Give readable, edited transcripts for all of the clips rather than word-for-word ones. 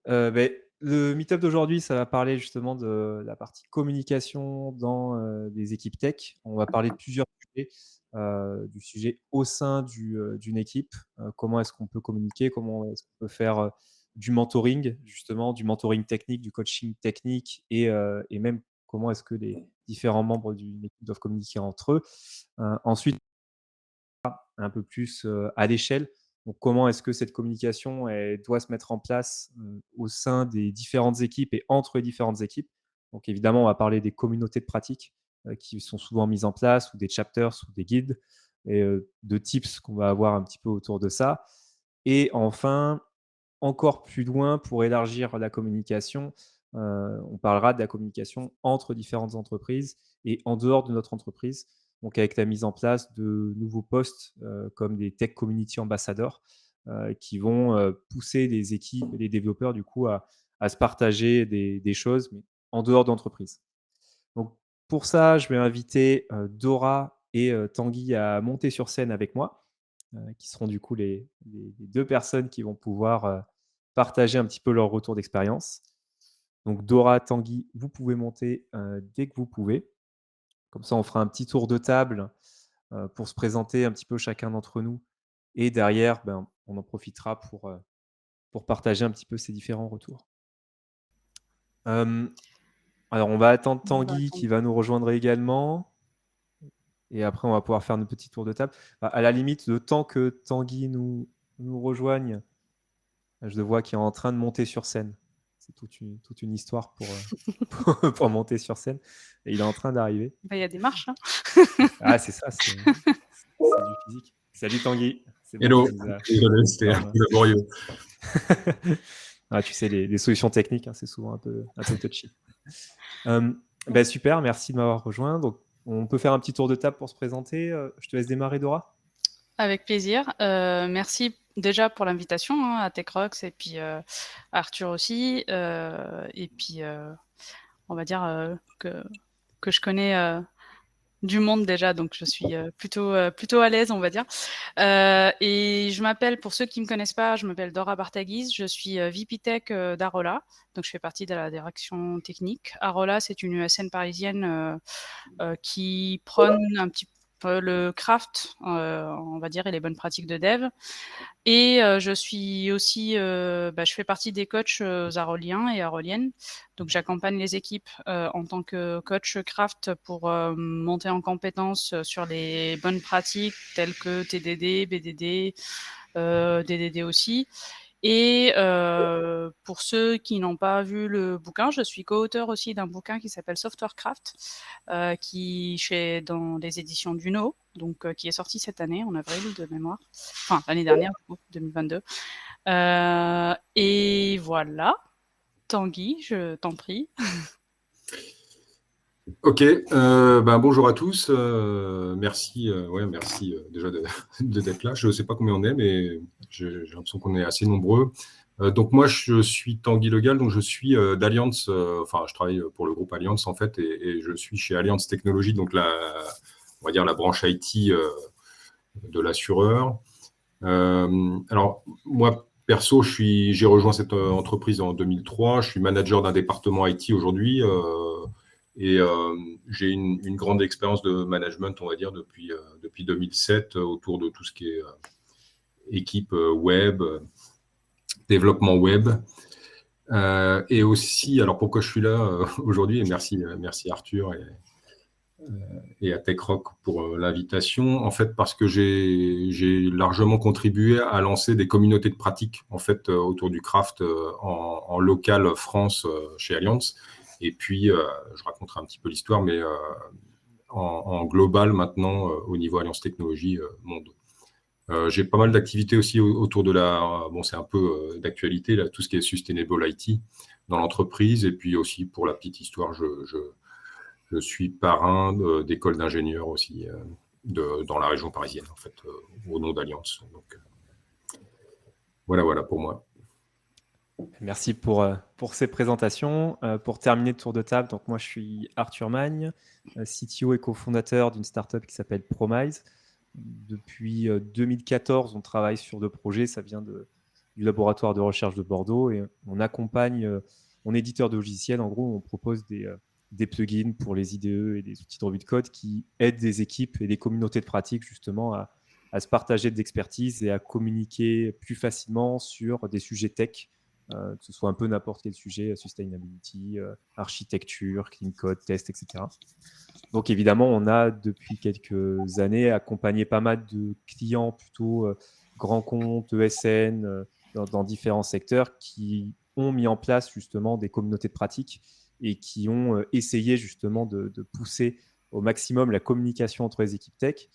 Le meet-up d'aujourd'hui, ça va parler justement de la partie communication dans, des équipes tech. On va parler de plusieurs sujets, du sujet au sein d'une équipe. Comment est-ce qu'on peut communiquer? Comment est-ce qu'on peut faire, du mentoring, justement, du mentoring technique, du coaching technique et même comment est-ce que les différents membres d'une équipe doivent communiquer entre eux? Ensuite un peu plus, à l'échelle. Donc comment est-ce que cette communication, elle doit se mettre en place, au sein des différentes équipes et entre les différentes équipes? Donc évidemment, on va parler des communautés de pratique, qui sont souvent mises en place ou des chapters ou des guides et de tips qu'on va avoir un petit peu autour de ça. Et enfin, encore plus loin pour élargir la communication, on parlera de la communication entre différentes entreprises et en dehors de notre entreprise. Donc avec la mise en place de nouveaux postes, comme des tech community ambassadors, qui vont, pousser les équipes et les développeurs du coup à se partager des choses, mais en dehors d'entreprise. Donc pour ça, je vais inviter, Dora et Tanguy à monter sur scène avec moi, qui seront du coup les 2 personnes qui vont pouvoir, partager un petit peu leur retour d'expérience. Donc Dora, Tanguy, vous pouvez monter, dès que vous pouvez. Comme ça, on fera un petit tour de table, pour se présenter un petit peu chacun d'entre nous et derrière, ben, on en profitera pour partager un petit peu ces différents retours. Hem, alors on va attendre On va Tanguy qui attendre. va nous rejoindre également et après on va pouvoir faire notre petit tour de table. Bah, à la limite, le temps que Tanguy nous rejoigne, je le vois qui est en train de monter sur scène. C'est toute une histoire pour, pour monter sur scène et il est en train d'arriver. Bah, il y a des marches, hein. Ah c'est ça, c'est du physique. Salut Tanguy, c'est bon, Hello, désolé, tu nous c'était as un rejoint. peu laborieux. Ah, tu sais, les solutions techniques, hein, c'est souvent un peu touchy. Bah, super, merci de m'avoir rejoint. Donc, on peut faire un petit tour de table pour se présenter. Je te laisse démarrer, Dora. Avec plaisir. Merci déjà pour l'invitation, hein, à TechRox et puis, à Arthur aussi, et puis, on va dire, que je connais, du monde déjà, donc je suis, plutôt à l'aise, on va dire. Et je m'appelle, pour ceux qui me connaissent pas, je m'appelle Dora Bartaguis, je suis, VP Tech, d'Arola, donc je fais partie de la direction technique. Arola, c'est une ESN parisienne, qui prône un petit peu le craft, on va dire, et les bonnes pratiques de dev. Et je suis aussi, je fais partie des coachs, aroliens et aroliennes. Donc j'accompagne les équipes, en tant que coach craft pour, monter en compétences, sur les bonnes pratiques telles que TDD, BDD, DDD aussi. Et pour ceux qui n'ont pas vu le bouquin, je suis co-auteur aussi d'un bouquin qui s'appelle Software Craft, qui chez dans les éditions Duno, donc qui est sorti cette année en avril de mémoire, enfin l'année dernière du coup, 2022. Et voilà, Tanguy, je t'en prie. Ok, bonjour à tous. Merci, merci déjà d'être là. Je ne sais pas combien on est, mais j'ai l'impression qu'on est assez nombreux. Donc moi, je suis Tanguy Legal, donc je suis d'Allianz. Enfin, je travaille pour le groupe Allianz en fait, et je suis chez Allianz Technologies, donc on va dire la branche IT de l'assureur. Alors moi, perso, j'ai rejoint cette entreprise en 2003. Je suis manager d'un département IT aujourd'hui. Et j'ai une grande expérience de management, on va dire, depuis 2007, autour de tout ce qui est équipe web, développement web. Et aussi, alors pourquoi je suis là aujourd'hui, et merci Arthur et à TechRock pour l'invitation, en fait, parce que j'ai largement contribué à lancer des communautés de pratique, en fait, autour du craft en local France chez Allianz. Et puis, je raconterai un petit peu l'histoire, mais en global maintenant au niveau Alliance Technologies Monde. J'ai pas mal d'activités aussi autour de c'est un peu d'actualité, là, tout ce qui est Sustainable IT dans l'entreprise. Et puis aussi, pour la petite histoire, je suis parrain d'école d'ingénieurs aussi dans la région parisienne, en fait, au nom d'Alliance. Donc, voilà pour moi. Merci pour ces présentations. Pour terminer le tour de table, donc moi, je suis Arthur Magne, CTO et cofondateur d'une startup qui s'appelle Promise. Depuis 2014, on travaille sur 2 projets. Ça vient du laboratoire de recherche de Bordeaux et on accompagne, on est éditeur de logiciels. En gros, on propose des plugins pour les IDE et des outils de revue de code qui aident des équipes et des communautés de pratique justement à se partager d'expertise et à communiquer plus facilement sur des sujets tech, que ce soit un peu n'importe quel sujet, sustainability, architecture, clean code, test, etc. Donc évidemment, on a depuis quelques années accompagné pas mal de clients plutôt grands comptes, ESN, dans différents secteurs qui ont mis en place justement des communautés de pratique et qui ont essayé justement de pousser au maximum la communication entre les équipes tech.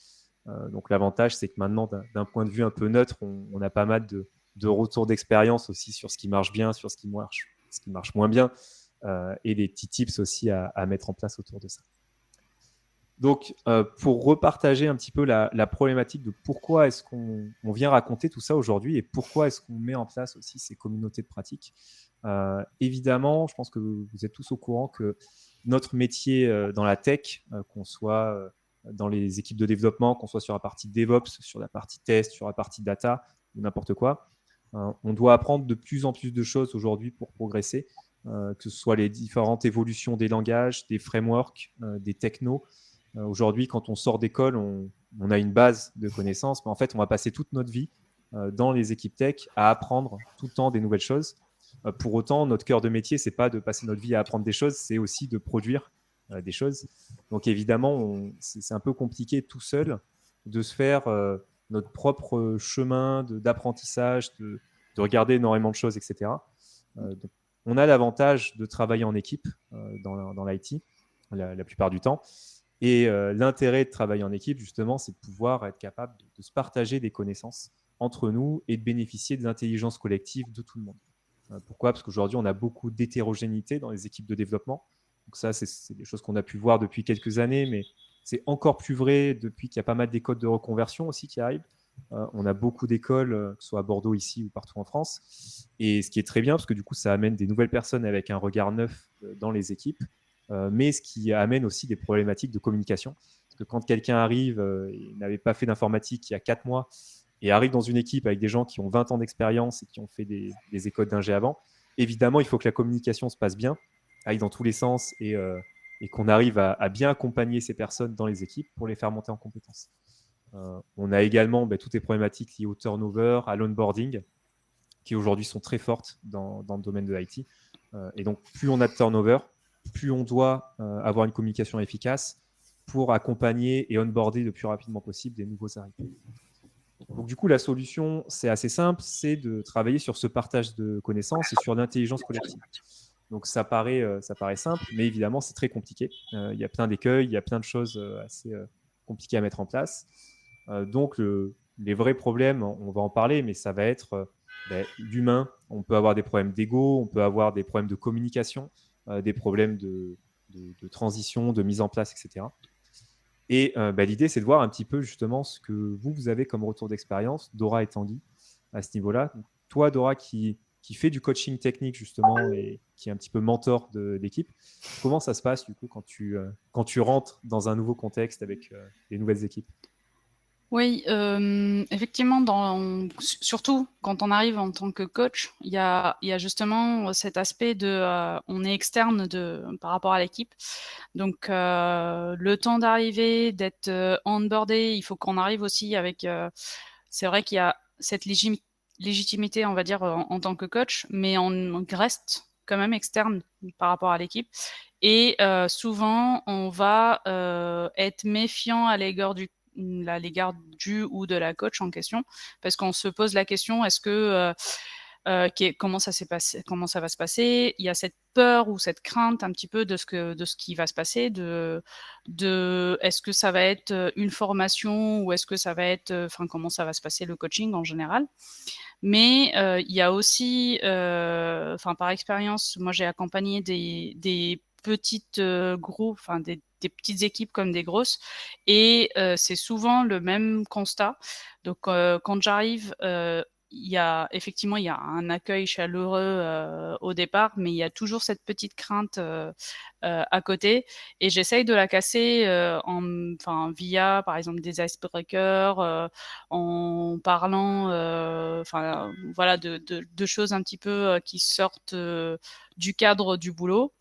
Donc l'avantage, c'est que maintenant, d'un point de vue un peu neutre, on a pas mal de retours d'expérience aussi sur ce qui marche bien, sur ce qui marche moins bien, et des petits tips aussi à mettre en place autour de ça. Donc, pour repartager un petit peu la problématique de pourquoi est-ce qu'on vient raconter tout ça aujourd'hui et pourquoi est-ce qu'on met en place aussi ces communautés de pratique. Évidemment, je pense que vous êtes tous au courant que notre métier dans la tech, qu'on soit dans les équipes de développement, qu'on soit sur la partie DevOps, sur la partie test, sur la partie data, ou n'importe quoi, on doit apprendre de plus en plus de choses aujourd'hui pour progresser, que ce soit les différentes évolutions des langages, des frameworks, des technos. Aujourd'hui, quand on sort d'école, on a une base de connaissances, mais en fait, on va passer toute notre vie dans les équipes tech à apprendre tout le temps des nouvelles choses. Pour autant, notre cœur de métier, c'est pas de passer notre vie à apprendre des choses, c'est aussi de produire des choses. Donc évidemment, c'est un peu compliqué tout seul de se faire notre propre chemin d'apprentissage, de regarder énormément de choses, etc. Donc, on a l'avantage de travailler en équipe dans l'IT la plupart du temps. Et l'intérêt de travailler en équipe, justement, c'est de pouvoir être capable de se partager des connaissances entre nous et de bénéficier de l'intelligence collective de tout le monde. Pourquoi ? Parce qu'aujourd'hui, on a beaucoup d'hétérogénéité dans les équipes de développement. Donc ça, c'est des choses qu'on a pu voir depuis quelques années, mais c'est encore plus vrai depuis qu'il y a pas mal d'écoles de reconversion aussi qui arrivent. On a beaucoup d'écoles, que ce soit à Bordeaux ici ou partout en France. Et ce qui est très bien, parce que du coup, ça amène des nouvelles personnes avec un regard neuf dans les équipes. Mais ce qui amène aussi des problématiques de communication. Parce que quand quelqu'un arrive et n'avait pas fait d'informatique il y a 4 mois et arrive dans une équipe avec des gens qui ont 20 ans d'expérience et qui ont fait des écoles d'ingé avant, évidemment, il faut que la communication se passe bien, aille dans tous les sens et qu'on arrive à bien accompagner ces personnes dans les équipes pour les faire monter en compétences. On a également toutes les problématiques liées au turnover, à l'onboarding, qui aujourd'hui sont très fortes dans le domaine de l'IT. Et donc, plus on a de turnover, plus on doit avoir une communication efficace pour accompagner et onboarder le plus rapidement possible des nouveaux arrivants. Donc, du coup, la solution, c'est assez simple, c'est de travailler sur ce partage de connaissances et sur l'intelligence collective. Donc, ça paraît simple, mais évidemment, c'est très compliqué. Il y a plein d'écueils, il y a plein de choses assez compliquées à mettre en place. Donc, les vrais problèmes, on va en parler, mais ça va être l'humain. On peut avoir des problèmes d'ego, on peut avoir des problèmes de communication, des problèmes de transition, de mise en place, etc. Et l'idée, c'est de voir un petit peu justement ce que vous avez comme retour d'expérience, Dora et Tanguy, à ce niveau-là. Donc, toi, Dora, qui fait du coaching technique justement et qui est un petit peu mentor d'équipe, comment ça se passe du coup quand tu rentres dans un nouveau contexte avec des nouvelles équipes ? Oui, effectivement, surtout quand on arrive en tant que coach, il y a justement cet aspect de, on est externe par rapport à l'équipe. Donc, le temps d'arriver, d'être onboardé, il faut qu'on arrive aussi avec. C'est vrai qu'il y a cette légitimité, on va dire, en tant que coach, mais on reste quand même externe par rapport à l'équipe. Et souvent, on va être méfiant à l'égard du ou de la coach en question, parce qu'on se pose la question, est-ce que comment ça va se passer? Il y a cette peur ou cette crainte un petit peu de ce qui va se passer, est-ce que ça va être une formation ou est-ce que ça va être, comment ça va se passer le coaching en général. Mais il y a aussi, par expérience, moi j'ai accompagné des petites groupes, des petites équipes comme des grosses, et c'est souvent le même constat. Donc quand j'arrive, effectivement, il y a un accueil chaleureux au départ, mais il y a toujours cette petite crainte à côté. Et j'essaye de la casser via, par exemple, des icebreakers, en parlant voilà, de choses un petit peu qui sortent du cadre du boulot.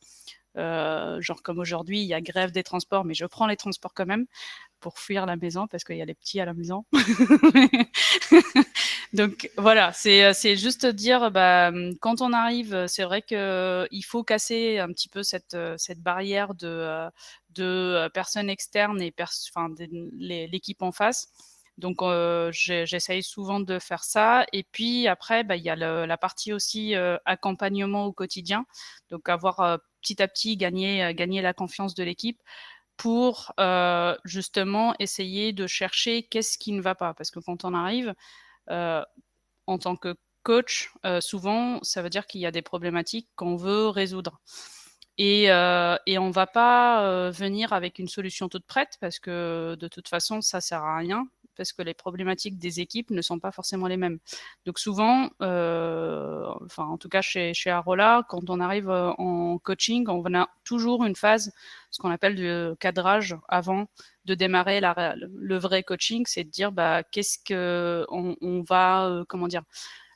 Genre comme aujourd'hui, il y a grève des transports, mais je prends les transports quand même pour fuir la maison parce qu'il y a les petits à la maison. Donc voilà, c'est juste dire, quand on arrive, c'est vrai qu'il faut casser un petit peu cette barrière de personnes externes et l'équipe en face. Donc j'essaye souvent de faire ça. Et puis après, il y a la partie aussi accompagnement au quotidien. Donc avoir petit à petit gagner la confiance de l'équipe pour justement essayer de chercher qu'est-ce qui ne va pas. Parce que quand on arrive, en tant que coach, souvent, ça veut dire qu'il y a des problématiques qu'on veut résoudre. Et on ne va pas venir avec une solution toute prête parce que de toute façon, ça ne sert à rien parce que les problématiques des équipes ne sont pas forcément les mêmes. Donc souvent, en tout cas chez Arola, quand on arrive en coaching, on a toujours une phase, ce qu'on appelle de cadrage avant de démarrer le vrai coaching, c'est de dire qu'est-ce qu'on va,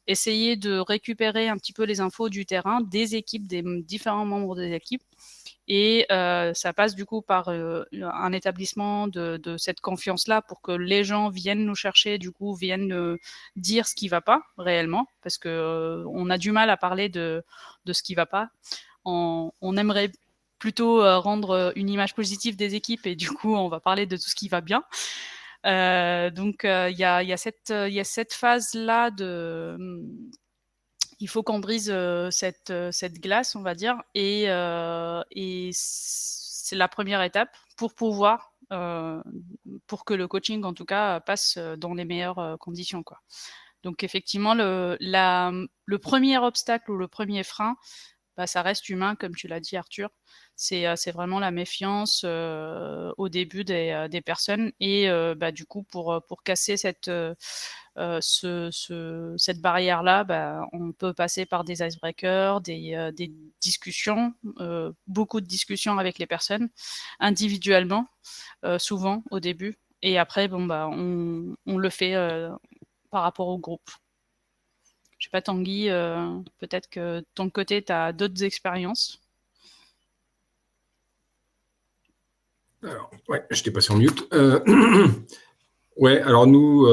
essayer de récupérer un petit peu les infos du terrain, des équipes, des différents membres des équipes. Et ça passe du coup par un établissement de cette confiance-là pour que les gens viennent nous chercher, du coup viennent dire ce qui ne va pas réellement, parce qu'on a du mal à parler de ce qui ne va pas. On aimerait plutôt rendre une image positive des équipes et du coup on va parler de tout ce qui va bien. Donc il y a cette phase-là il faut qu'on brise cette glace, on va dire, et c'est la première étape pour pouvoir, pour que le coaching, en tout cas, passe dans les meilleures conditions, quoi. Donc, effectivement, le premier obstacle ou le premier frein, ça reste humain, comme tu l'as dit, Arthur. C'est vraiment la méfiance au début des personnes. Et du coup, pour casser cette barrière-là, on peut passer par des icebreakers, des discussions, beaucoup de discussions avec les personnes, individuellement, souvent au début. Et après, on le fait par rapport au groupe. Je sais pas, Tanguy, peut-être que de ton côté, tu as d'autres expériences. Alors, ouais, je t'ai passé en mute. Ouais, alors nous,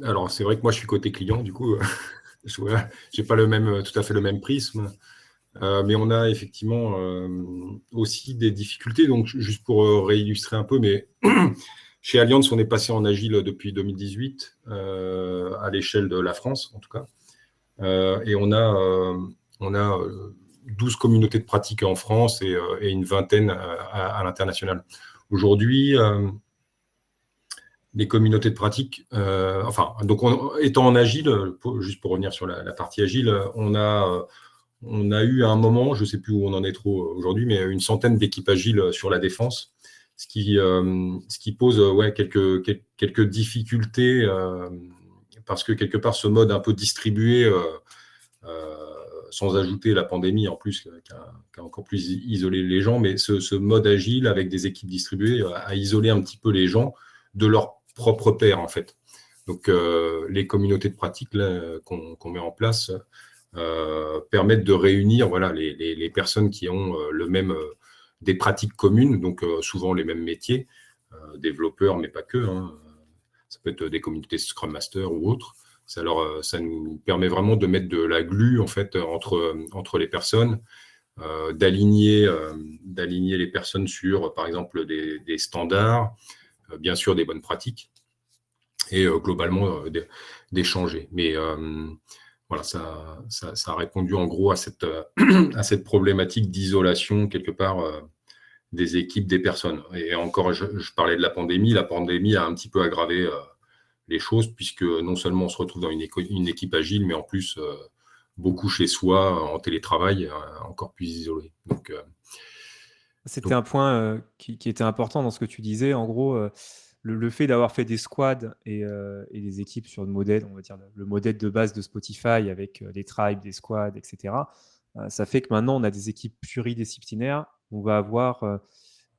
alors c'est vrai que moi je suis côté client, du coup, je n'ai pas tout à fait le même prisme, mais on a effectivement aussi des difficultés. Donc, juste pour réillustrer un peu, mais chez Allianz, on est passé en agile depuis 2018, à l'échelle de la France, en tout cas. Et on a 12 communautés de pratique en France et une vingtaine à l'international. Aujourd'hui, les communautés de pratique, donc étant en agile, juste pour revenir sur la partie agile, on a eu à un moment, je ne sais plus où on en est trop aujourd'hui, mais une centaine d'équipes agiles sur la défense, ce qui pose quelques difficultés parce que quelque part ce mode un peu distribué, sans ajouter la pandémie en plus qui a encore plus isolé les gens, mais ce mode agile avec des équipes distribuées a isolé un petit peu les gens de leur propre pair en fait. Donc les communautés de pratique qu'on met en place permettent de réunir les personnes qui ont des pratiques communes, donc souvent les mêmes métiers, développeurs mais pas que, ça peut être des communautés Scrum Master ou autres. Ça nous permet vraiment de mettre de la glu en fait entre les personnes, d'aligner les personnes sur par exemple des standards, bien sûr des bonnes pratiques et globalement d'échanger. Mais voilà, ça a répondu en gros à cette problématique d'isolation quelque part des équipes, des personnes. Et encore, je parlais de la pandémie. La pandémie a un petit peu aggravé les choses, puisque non seulement on se retrouve dans une équipe agile, mais en plus, beaucoup chez soi, en télétravail, encore plus isolé. C'était un point qui était important dans ce que tu disais. En gros, le fait d'avoir fait des squads et des équipes sur le modèle, on va dire le modèle de base de Spotify avec des tribes, des squads, etc., ça fait que maintenant, on a des équipes pluridisciplinaires. On va avoir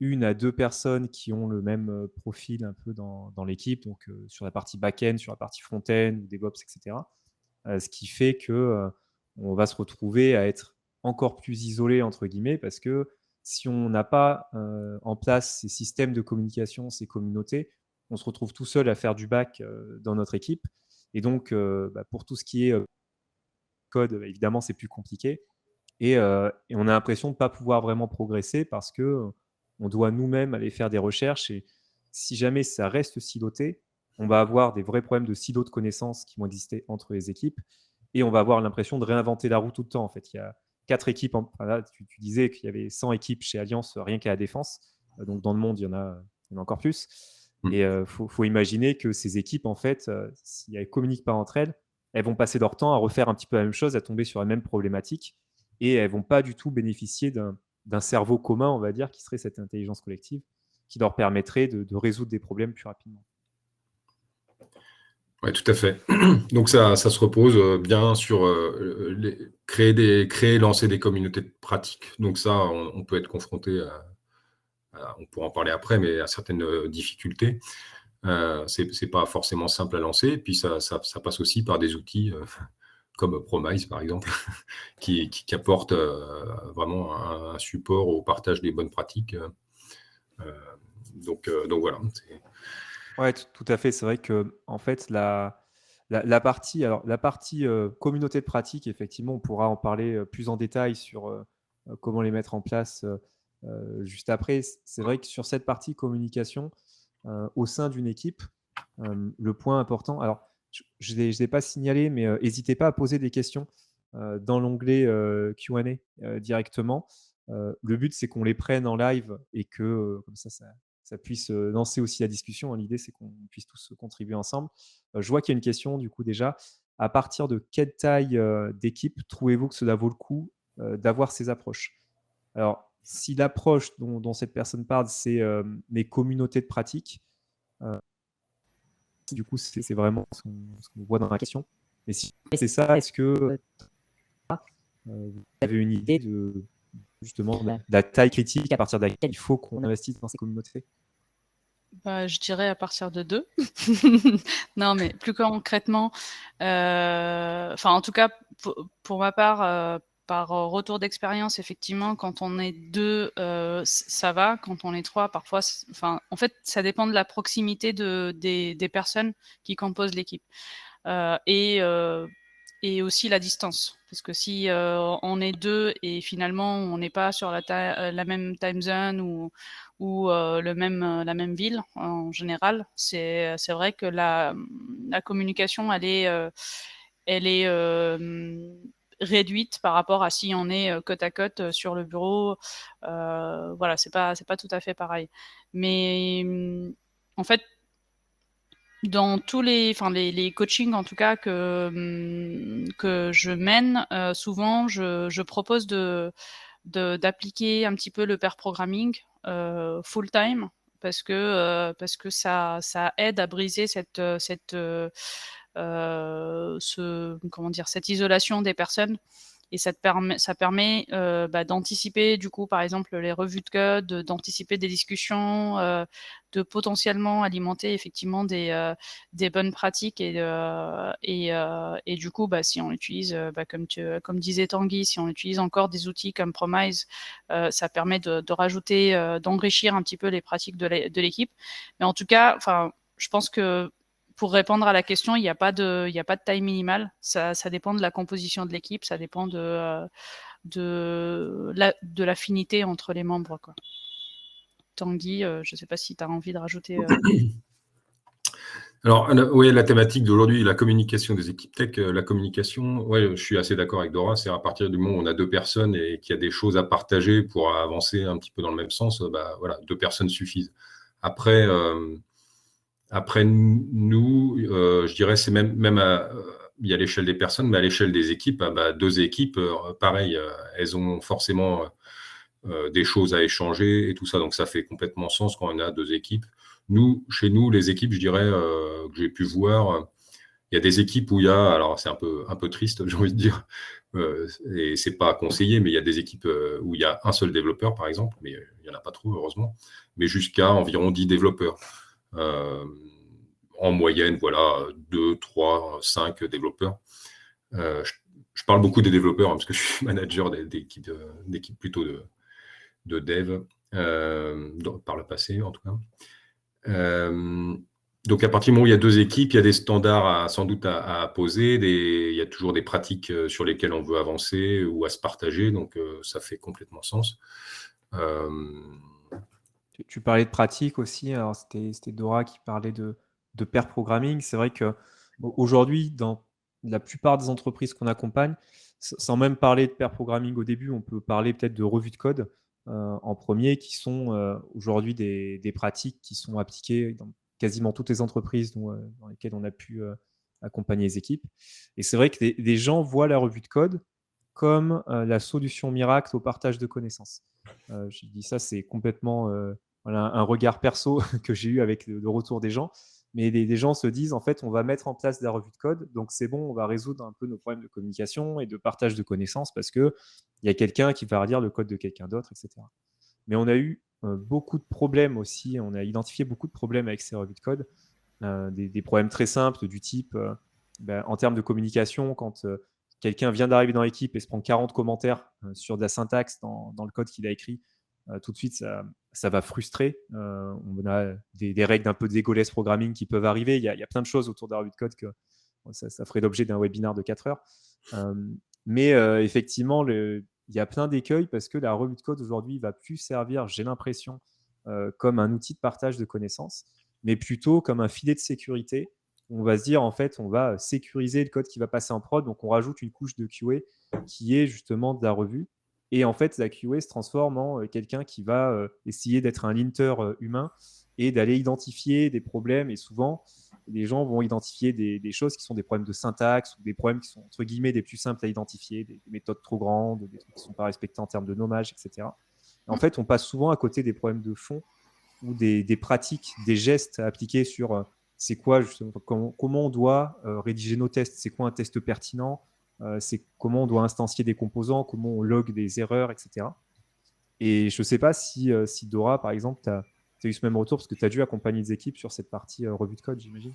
1 à 2 personnes qui ont le même profil un peu dans l'équipe, donc sur la partie back-end, sur la partie front-end, ou DevOps, etc. Ce qui fait que on va se retrouver à être encore plus isolé, entre guillemets, parce que si on n'a pas en place ces systèmes de communication, ces communautés, on se retrouve tout seul à faire du back dans notre équipe. Et donc, pour tout ce qui est code, évidemment, c'est plus compliqué. Et on a l'impression de ne pas pouvoir vraiment progresser parce qu'on doit nous-mêmes aller faire des recherches. Et si jamais ça reste siloté, on va avoir des vrais problèmes de silos de connaissances qui vont exister entre les équipes. Et on va avoir l'impression de réinventer la roue tout le temps. En fait, il y a 4 équipes. Là, tu disais qu'il y avait 100 équipes chez Alliance, rien qu'à la défense. Donc, dans le monde, il y en a encore plus. Et il faut imaginer que ces équipes, en fait, si elles ne communiquent pas entre elles, elles vont passer leur temps à refaire un petit peu la même chose, à tomber sur la même problématique. Et elles ne vont pas du tout bénéficier d'un cerveau commun, on va dire, qui serait cette intelligence collective, qui leur permettrait de résoudre des problèmes plus rapidement. Oui, tout à fait. Donc ça se repose bien sur lancer des communautés de pratique. Donc ça, on peut être confronté on pourra en parler après, mais à certaines difficultés. C'est pas forcément simple à lancer. Et puis ça passe aussi par des outils comme Promise, par exemple, qui apporte vraiment un support au partage des bonnes pratiques. Donc voilà. Oui, tout à fait. C'est vrai que en fait, la partie communauté de pratique, effectivement, on pourra en parler plus en détail sur comment les mettre en place juste après. C'est vrai que sur cette partie communication, au sein d'une équipe, le point important, alors je ne l'ai pas signalé, mais n'hésitez pas à poser des questions dans l'onglet Q&A directement. Le but, c'est qu'on les prenne en live et que comme ça puisse lancer aussi la discussion. L'idée, c'est qu'on puisse tous contribuer ensemble. Je vois qu'il y a une question, du coup, déjà. À partir de quelle taille d'équipe trouvez-vous que cela vaut le coup d'avoir ces approches? Alors, si l'approche dont cette personne parle, c'est les communautés de pratique, du coup, c'est vraiment ce qu'on voit dans la question. Mais si c'est ça, est-ce que vous avez une idée de justement la taille critique à partir de laquelle il faut qu'on investisse dans ces communautés? Je dirais à partir de 2. Non, mais plus concrètement, en tout cas, pour ma part, par retour d'expérience, effectivement, quand on est 2, ça va. Quand on est 3, parfois, en fait, ça dépend de la proximité des personnes qui composent l'équipe. Et aussi la distance. Parce que si on est 2 et finalement on n'est pas sur la même time zone ou la même ville en général, c'est vrai que la communication, elle est réduite par rapport à si on est côte à côte sur le bureau. Voilà, c'est pas tout à fait pareil. Mais en fait, dans tous les coachings, en tout cas, que je mène, souvent, je propose d'appliquer un petit peu le pair programming full time, parce que ça aide à briser cette isolation des personnes. Et ça permet d'anticiper, du coup, par exemple, les revues de code, d'anticiper des discussions, de potentiellement alimenter effectivement des bonnes pratiques. Et du coup, si on utilise, comme disait Tanguy, si on utilise encore des outils comme Promise, ça permet de rajouter, d'enrichir un petit peu les pratiques de l'équipe. Mais en tout cas, je pense que pour répondre à la question, il n'y a pas de taille minimale. Ça dépend de la composition de l'équipe, ça dépend de l'affinité entre les membres, quoi. Tanguy, je ne sais pas si tu as envie de rajouter. Alors, oui, la thématique d'aujourd'hui, la communication des équipes tech, la communication, ouais, je suis assez d'accord avec Dora. C'est à partir du moment où on a 2 personnes et qu'il y a des choses à partager pour avancer un petit peu dans le même sens, voilà, 2 personnes suffisent. Après, nous, je dirais, c'est même il y a l'échelle des personnes, mais à l'échelle des équipes, 2 équipes, pareil, elles ont forcément des choses à échanger et tout ça. Donc, ça fait complètement sens quand on a 2 équipes. Chez nous, les équipes, je dirais, que j'ai pu voir, il y a des équipes où il y a, alors c'est un peu triste, j'ai envie de dire, et c'est pas conseillé, mais il y a des équipes où il y a un seul développeur, par exemple, mais il n'y en a pas trop, heureusement, mais jusqu'à environ 10 développeurs. En moyenne, voilà, 2, 3, 5 développeurs. Je parle beaucoup des développeurs, hein, parce que je suis manager d'équipes plutôt de dev, par le passé, en tout cas. Donc, à partir du moment où il y a 2 équipes, il y a des standards sans doute à poser, il y a toujours des pratiques sur lesquelles on veut avancer ou à se partager, donc ça fait complètement sens. Tu parlais de pratique aussi, alors c'était Dora qui parlait de pair programming. C'est vrai qu'aujourd'hui, dans la plupart des entreprises qu'on accompagne, sans même parler de pair programming au début, on peut parler peut-être de revue de code en premier, qui sont aujourd'hui des pratiques qui sont appliquées dans quasiment toutes les entreprises dans lesquelles on a pu accompagner les équipes. Et c'est vrai que des gens voient la revue de code comme la solution miracle au partage de connaissances. Je dis ça, c'est complètement voilà, un regard perso que j'ai eu avec le retour des gens. Mais des gens se disent, en fait, on va mettre en place la revue de code, donc c'est bon, on va résoudre un peu nos problèmes de communication et de partage de connaissances parce qu'il y a quelqu'un qui va relire le code de quelqu'un d'autre, etc. Mais on a eu beaucoup de problèmes aussi, on a identifié beaucoup de problèmes avec ces revues de code, des problèmes très simples du type, en termes de communication, quand quelqu'un vient d'arriver dans l'équipe et se prend 40 commentaires sur de la syntaxe dans le code qu'il a écrit, tout de suite, ça va frustrer. On a des règles d'un peu d'égoless programming qui peuvent arriver. Il y a plein de choses autour de la revue de code que ça ferait l'objet d'un webinaire de 4 heures. Mais effectivement, il y a plein d'écueils parce que la revue de code aujourd'hui va plus servir, j'ai l'impression, comme un outil de partage de connaissances, mais plutôt comme un filet de sécurité. On va se dire, en fait, on va sécuriser le code qui va passer en prod. Donc, on rajoute une couche de QA qui est justement de la revue. Et en fait, la QA se transforme en quelqu'un qui va essayer d'être un linter humain et d'aller identifier des problèmes. Et souvent, les gens vont identifier des choses qui sont des problèmes de syntaxe ou des problèmes qui sont, entre guillemets, des plus simples à identifier, des méthodes trop grandes, des trucs qui ne sont pas respectés en termes de nommage, etc. Et en fait, on passe souvent à côté des problèmes de fond ou des pratiques, des gestes à appliquer sur c'est quoi justement, comment on doit rédiger nos tests, c'est quoi un test pertinent, c'est comment on doit instancier des composants, comment on log des erreurs, etc. Et je ne sais pas si Dora, par exemple, tu as eu ce même retour parce que tu as dû accompagner des équipes sur cette partie revue de code, j'imagine.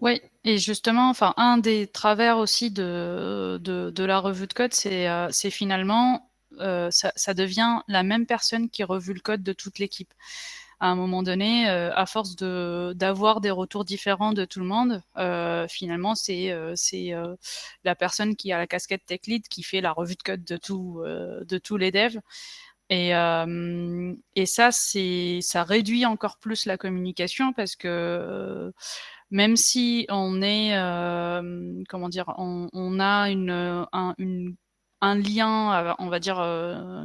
Oui, et justement, enfin, un des travers aussi de la revue de code, c'est finalement, ça devient la même personne qui revue le code de toute l'équipe. À un moment donné, à force d'avoir des retours différents de tout le monde, finalement, c'est la personne qui a la casquette tech lead qui fait la revue de code de tous les devs. Et ça réduit encore plus la communication parce que même si on est, comment dire, on a un lien, on va dire,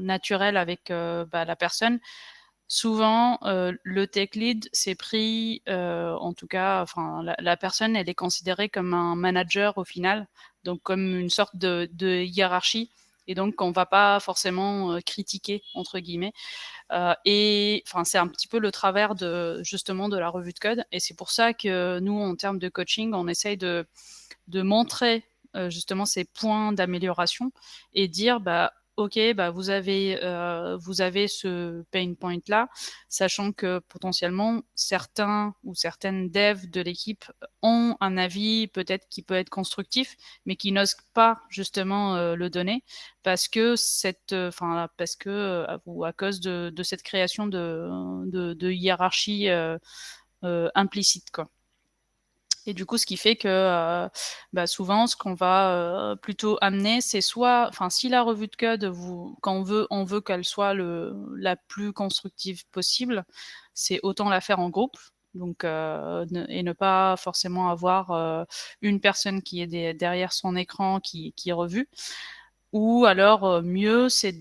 naturel avec la personne, souvent, le tech lead s'est pris, en tout cas, enfin, la personne, elle est considérée comme un manager au final, donc comme une sorte de hiérarchie, et donc on va pas forcément critiquer entre guillemets. Et enfin, c'est un petit peu le travers justement de la revue de code, et c'est pour ça que nous, en termes de coaching, on essaye de montrer justement ces points d'amélioration et dire ok, vous avez ce pain point là, sachant que potentiellement certains ou certaines devs de l'équipe ont un avis peut-être qui peut être constructif, mais qui n'osent pas justement le donner parce que ou à cause de cette création de hiérarchie implicite, quoi. Et du coup, ce qui fait que souvent, ce qu'on va plutôt amener, c'est soit, enfin, si la revue de code, quand on veut qu'elle soit la plus constructive possible, c'est autant la faire en groupe. Donc, et ne pas forcément avoir une personne qui est derrière son écran qui est revue. Ou alors, mieux, c'est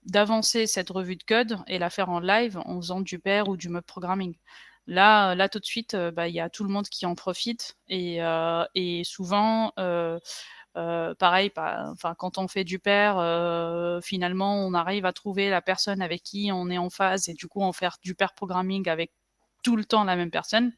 d'avancer cette revue de code et la faire en live en faisant du pair ou du mob programming. Là, tout de suite, y a tout le monde qui en profite et souvent, pareil, enfin, quand on fait du pair, finalement, on arrive à trouver la personne avec qui on est en phase et du coup, en faire du pair programming avec tout le temps la même personne.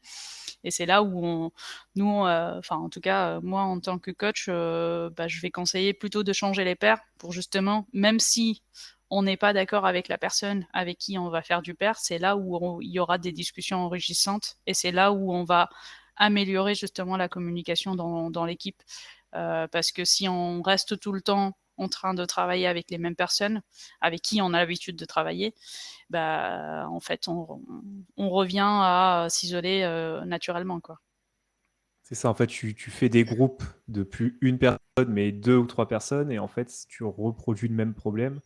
Et c'est là où nous, enfin en tout cas, moi en tant que coach, je vais conseiller plutôt de changer les pairs pour justement, même si on n'est pas d'accord avec la personne avec qui on va faire du pair, c'est là où il y aura des discussions enrichissantes et c'est là où on va améliorer justement la communication dans l'équipe. Parce que si on reste tout le temps en train de travailler avec les mêmes personnes avec qui on a l'habitude de travailler, en fait, on revient à s'isoler naturellement, quoi. C'est ça, en fait, tu fais des groupes de plus une personne, mais 2 ou 3 personnes et en fait, tu reproduis le même problème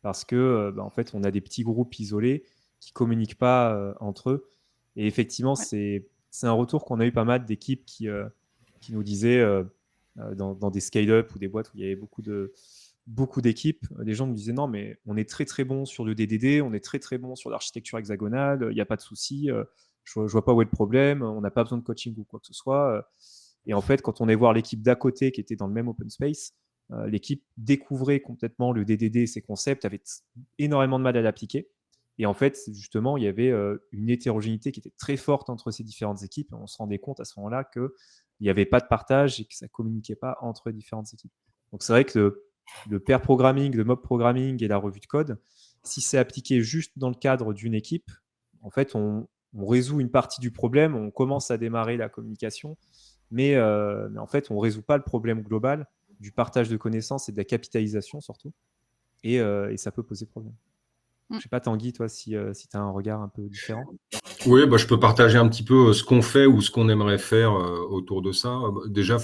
parce que, en fait, on a des petits groupes isolés qui communiquent pas, entre eux et effectivement, Ouais. c'est un retour qu'on a eu pas mal d'équipes qui nous disaient, dans des scale-up ou des boîtes où il y avait beaucoup d'équipes, les gens me disaient: «Non, mais on est très, très bon sur le DDD, on est très, très bon sur l'architecture hexagonale, il y a pas de souci, je vois pas où est le problème, on n'a pas besoin de coaching ou quoi que ce soit», et en fait, quand on est voir l'équipe d'à côté qui était dans le même open space, l'équipe découvrait complètement le DDD et ses concepts, avait énormément de mal à l'appliquer et en fait, justement, il y avait, une hétérogénéité qui était très forte entre ces différentes équipes et on se rendait compte à ce moment-là qu'il n'y avait pas de partage et que ça communiquait pas entre les différentes équipes. Donc c'est vrai que le pair programming, le mob programming et la revue de code, si c'est appliqué juste dans le cadre d'une équipe, en fait, on résout une partie du problème, on commence à démarrer la communication, mais en fait, on ne résout pas le problème global du partage de connaissances et de la capitalisation surtout, et ça peut poser problème. Je ne sais pas, Tanguy, toi, si tu as un regard un peu différent. Oui, je peux partager un petit peu ce qu'on fait ou ce qu'on aimerait faire autour de ça. Déjà,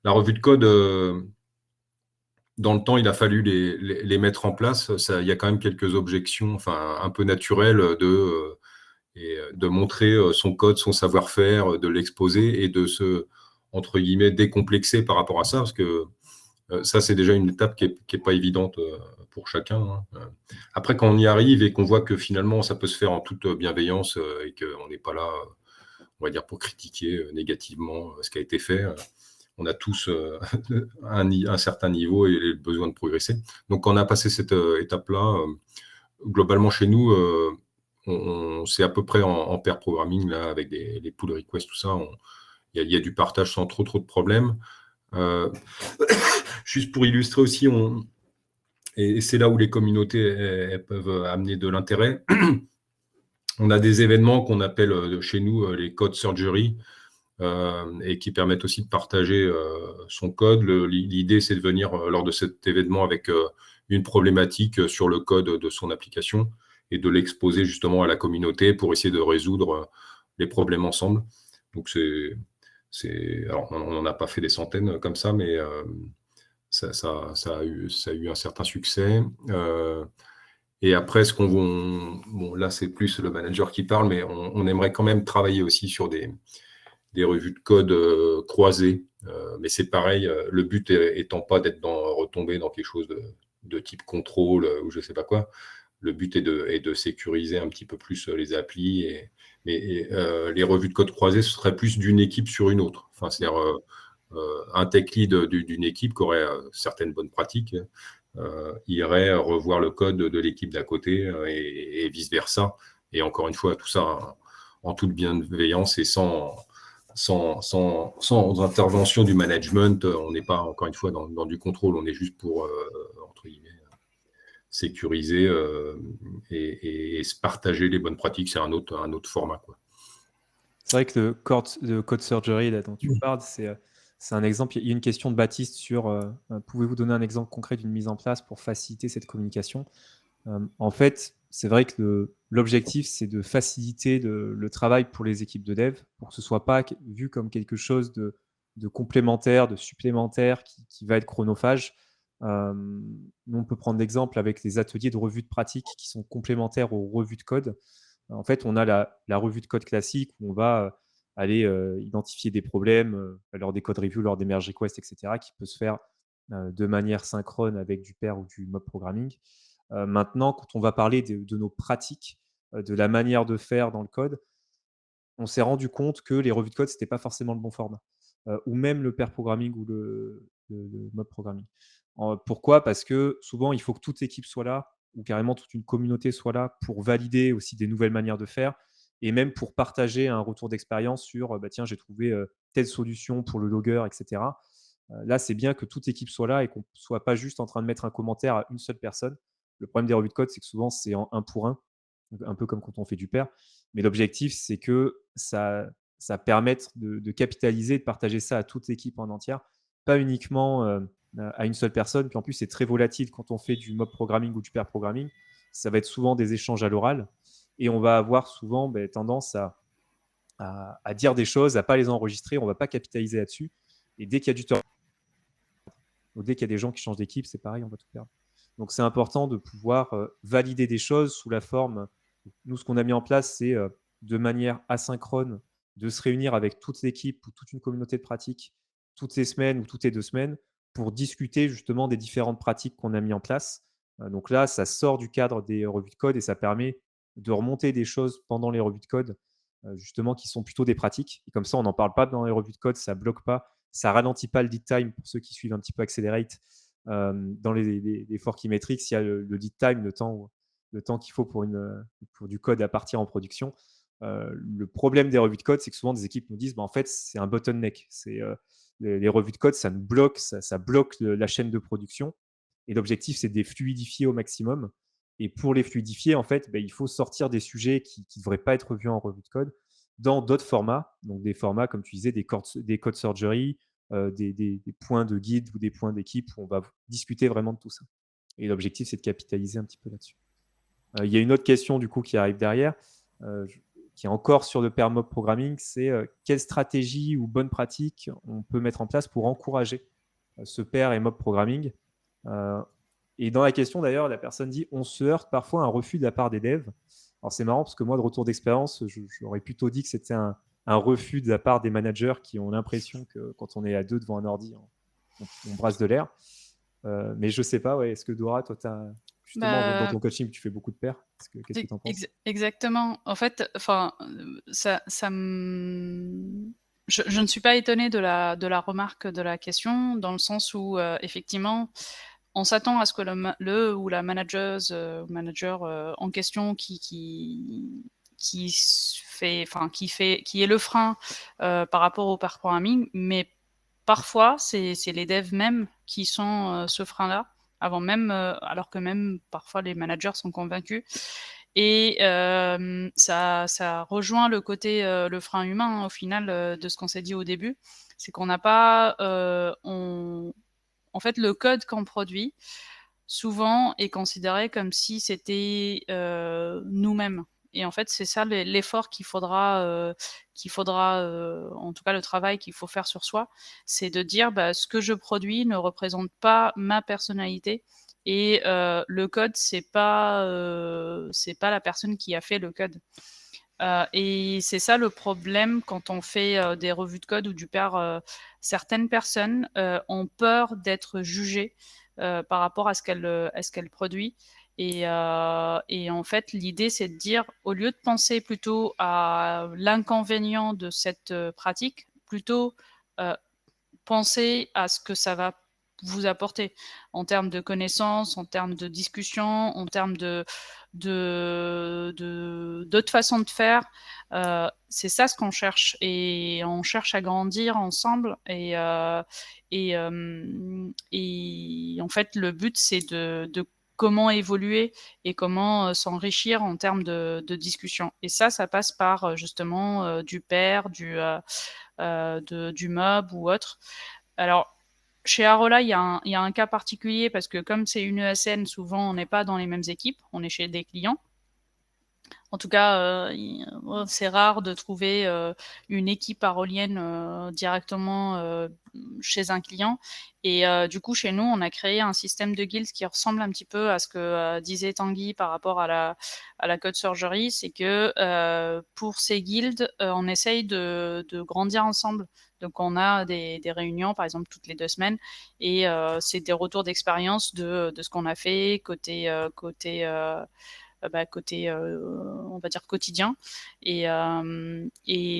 la revue de code, dans le temps, il a fallu les mettre en place. Ça, il y a quand même quelques objections, un peu naturelles de montrer son code, son savoir-faire, de l'exposer et de se, entre guillemets, décomplexer par rapport à ça, parce que ça, c'est déjà une étape qui est pas évidente pour chacun, hein. Après, quand on y arrive et qu'on voit que finalement, ça peut se faire en toute bienveillance et qu'on n'est pas là, on va dire, pour critiquer négativement ce qui a été fait, on a tous un certain niveau et le besoin de progresser. Donc, quand on a passé cette étape-là, globalement, chez nous, c'est à peu près en pair programming, là, avec les pull requests, tout ça. Il y a du partage sans trop de problèmes. Juste pour illustrer aussi, et c'est là où les communautés elles peuvent amener de l'intérêt. On a des événements qu'on appelle chez nous les code surgery et qui permettent aussi de partager son code. L'idée, c'est de venir lors de cet événement avec une problématique sur le code de son application et de l'exposer justement à la communauté pour essayer de résoudre les problèmes ensemble. Donc, alors, on n'en a pas fait des centaines comme ça, mais ça a eu un certain succès. Et après, bon, là, c'est plus le manager qui parle, mais on aimerait quand même travailler aussi sur des revues de code croisées. Mais c'est pareil, le but étant pas d'être retombé dans quelque chose de type contrôle ou je sais pas quoi. Le but est de sécuriser un petit peu plus les applis. Mais les revues de code croisées, ce serait plus d'une équipe sur une autre. C'est-à-dire un tech lead d'une équipe qui aurait certaines bonnes pratiques irait revoir le code de l'équipe d'à côté et vice-versa. Et encore une fois, tout ça en toute bienveillance et sans intervention du management. On n'est pas, encore une fois, dans du contrôle. On est juste pour, entre guillemets, sécuriser et se partager les bonnes pratiques. C'est un autre format, quoi. C'est vrai que le code surgery là, dont tu parles, c'est un exemple. Il y a une question de Baptiste sur pouvez-vous donner un exemple concret d'une mise en place pour faciliter cette communication? En fait, c'est vrai que l'objectif, c'est de faciliter le travail pour les équipes de dev, pour que ce ne soit pas vu comme quelque chose de complémentaire, de supplémentaire, qui va être chronophage. Nous, on peut prendre l'exemple avec les ateliers de revue de pratique qui sont complémentaires aux revues de code. En fait, on a la revue de code classique où on va aller identifier des problèmes lors des code reviews, lors des merge requests, etc., qui peut se faire de manière synchrone avec du pair ou du mob programming. Maintenant, quand on va parler de nos pratiques, de la manière de faire dans le code, on s'est rendu compte que les revues de code, ce n'était pas forcément le bon format, ou même le pair programming ou le mob programming. Pourquoi? Parce que souvent, il faut que toute l'équipe soit là ou carrément toute une communauté soit là pour valider aussi des nouvelles manières de faire. et même pour partager un retour d'expérience sur, bah, tiens, j'ai trouvé, telle solution pour le logger et cetera. Là, c'est bien que toute équipe soit là et qu'on soit pas juste en train de mettre un commentaire à une seule personne. Le problème des revues de code, c'est que souvent, c'est en un pour un, donc un peu comme quand on fait du pair. Mais l'objectif, c'est que ça permette de capitaliser, de partager ça à toute l'équipe en entière, pas uniquement, à une seule personne. Puis en plus, c'est très volatile quand on fait du mob programming ou du pair programming. Ça va être souvent des échanges à l'oral et on va avoir souvent, tendance à dire des choses, à pas les enregistrer, on va pas capitaliser là-dessus et dès qu'il y a du turnover, ou dès qu'il y a des gens qui changent d'équipe, c'est pareil, on va tout perdre. Donc c'est important de pouvoir, valider des choses sous la forme, nous, ce qu'on a mis en place, c'est, de manière asynchrone, de se réunir avec toute l'équipe ou toute une communauté de pratique toutes les semaines ou toutes les 2 semaines pour discuter justement des différentes pratiques qu'on a mis en place. Donc là, ça sort du cadre des revues de code et ça permet de remonter des choses pendant les revues de code, justement qui sont plutôt des pratiques et comme ça, on n'en parle pas dans les revues de code, ça bloque pas, ça ralentit pas le lead time pour ceux qui suivent un petit peu Accelerate. Dans les forky metrics, il y a le lead time, le temps qu'il faut pour du code à partir en production. Le problème des revues de code, c'est que souvent des équipes nous disent, en fait, c'est un bottleneck. Les revues de code, ça nous bloque, ça bloque la chaîne de production. Et l'objectif, c'est de les fluidifier au maximum. Et pour les fluidifier, en fait, il faut sortir des sujets qui ne devraient pas être vus en revue de code dans d'autres formats. Donc des formats, comme tu disais, des code surgery, des points de guide ou des points d'équipe où on va discuter vraiment de tout ça. Et l'objectif, c'est de capitaliser un petit peu là-dessus. Il y a une autre question du coup qui arrive derrière, qui est encore sur le pair mob programming, c'est quelle stratégie ou bonne pratique on peut mettre en place pour encourager ce pair et mob programming. Et dans la question d'ailleurs, la personne dit on se heurte parfois à un refus de la part des devs. Alors c'est marrant parce que moi de retour d'expérience, j'aurais plutôt dit que c'était un refus de la part des managers qui ont l'impression que quand on est à deux devant un ordi, on brasse de l'air. Mais je sais pas, ouais, est-ce que Dora, toi, tu as justement dans ton coaching, tu fais beaucoup de pairs. Qu'est-ce que tu en penses? Exactement. En fait, ça je ne suis pas étonnée de la remarque de la question, dans le sens où, effectivement, on s'attend à ce que le ou la manageuse, manager, en question qui est le frein, par rapport au pair programming, mais parfois, c'est les devs mêmes qui sont, ce frein-là, avant même, alors que même parfois les managers sont convaincus et ça rejoint le côté, le frein humain, au final, de ce qu'on s'est dit au début. C'est qu'on n'a pas, en fait, le code qu'on produit, souvent est considéré comme si c'était, nous-mêmes et en fait, c'est ça l'effort en tout cas le travail qu'il faut faire sur soi, c'est de dire: «Bah, ce que je produis ne représente pas ma personnalité et le code, c'est pas la personne qui a fait le code». Et c'est ça le problème quand on fait, des revues de code ou du pair, certaines personnes, ont peur d'être jugées, par rapport à ce qu'elles produisent et en fait, l'idée, c'est de dire, au lieu de penser plutôt à l'inconvénient de cette, pratique, plutôt, heu, penser à ce que ça va vous apporter en termes de connaissances, en termes de discussion, en termes d'autres façons de faire. C'est ça ce qu'on cherche et on cherche à grandir ensemble et en fait, le but, c'est de comment évoluer et comment, s'enrichir en termes de discussion et ça passe par, justement, du pair, du mob ou autre. Alors, chez Arola, il y a un cas particulier parce que comme c'est une ESN, souvent on n'est pas dans les mêmes équipes, on est chez des clients. En tout cas, c'est rare de trouver, une équipe arolienne, directement, chez un client et du coup, chez nous, on a créé un système de guildes qui ressemble un petit peu à ce que, disait Tanguy par rapport à la code surgery. C'est que, pour ces guildes, on essaye de grandir ensemble. Donc on a des réunions, par exemple, toutes les 2 semaines et c'est des retours d'expérience de ce qu'on a fait côté, on va dire quotidien et